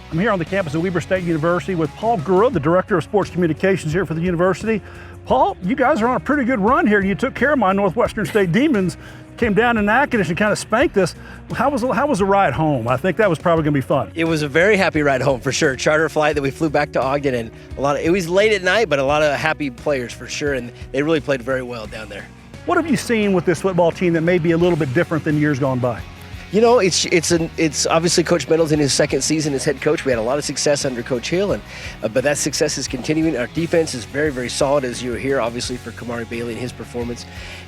I'm here on the campus of Weber State University with Paul Grua, the Director of Sports Communications here for the university. Paul, you guys are on a pretty good run here. You took care of my Northwestern State Demons, came down to Natchitoches and kind of spanked us. How was the ride home? I think that was probably going to be fun. It was a very happy ride home for sure. Charter flight that we flew back to Ogden, and it was late at night, but a lot of happy players for sure, and they really played very well down there. What have you seen with this football team that may be a little bit different than years gone by? You know, it's obviously Coach Meadows in his second season as head coach. We had a lot of success under Coach Hill, but that success is continuing. Our defense is very, very solid, as you hear, obviously for Kamari Bailey and his performance,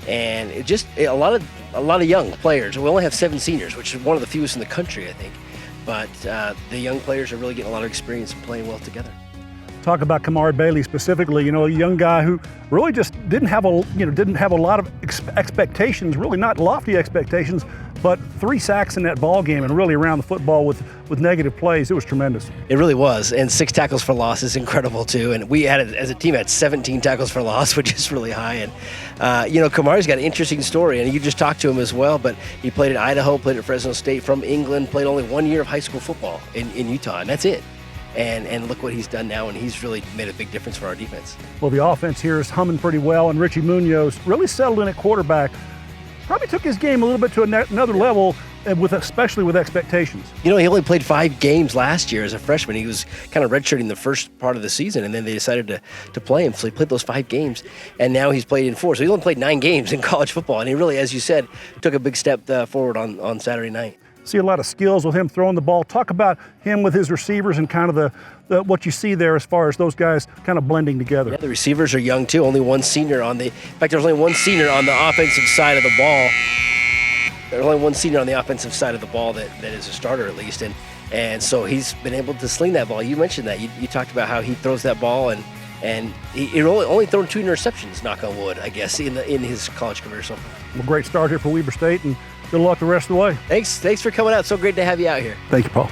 and a lot of young players. We only have 7 seniors, which is one of the fewest in the country, I think. But the young players are really getting a lot of experience and playing well together. Talk about Kamari Bailey specifically. You know, a young guy who really just didn't have a lot of expectations, really not lofty expectations, but 3 sacks in that ball game and really around the football with negative plays. It was tremendous. It really was, and 6 tackles for loss is incredible too. And we had, as a team, had 17 tackles for loss, which is really high. And you know, Kamari's got an interesting story, and you just talked to him as well. But he played at Idaho, played at Fresno State, from England, played only 1 year of high school football in Utah, and that's it. And look what he's done now, and he's really made a big difference for our defense. Well, the offense here is humming pretty well, and Richie Munoz really settled in at quarterback. Probably took his game a little bit to another level, especially with expectations. You know, he only played 5 games last year as a freshman. He was kind of redshirting the first part of the season, and then they decided to play him. So he played those 5 games, and now he's played in 4. So he only played 9 games in college football, and he really, as you said, took a big step forward on Saturday night. See a lot of skills with him throwing the ball. Talk about him with his receivers and kind of the what you see there as far as those guys kind of blending together. Yeah, the receivers are young too. Only 1 senior in fact, there's only 1 senior on the offensive side of the ball. There's only 1 senior on the offensive side of the ball that is a starter at least, and so he's been able to sling that ball. You mentioned that. You talked about how he throws that ball, and he only thrown 2 interceptions, knock on wood, I guess, in his college career. So, well, great start here for Weber State, and good luck the rest of the way. Thanks for coming out. So great to have you out here. Thank you, Paul.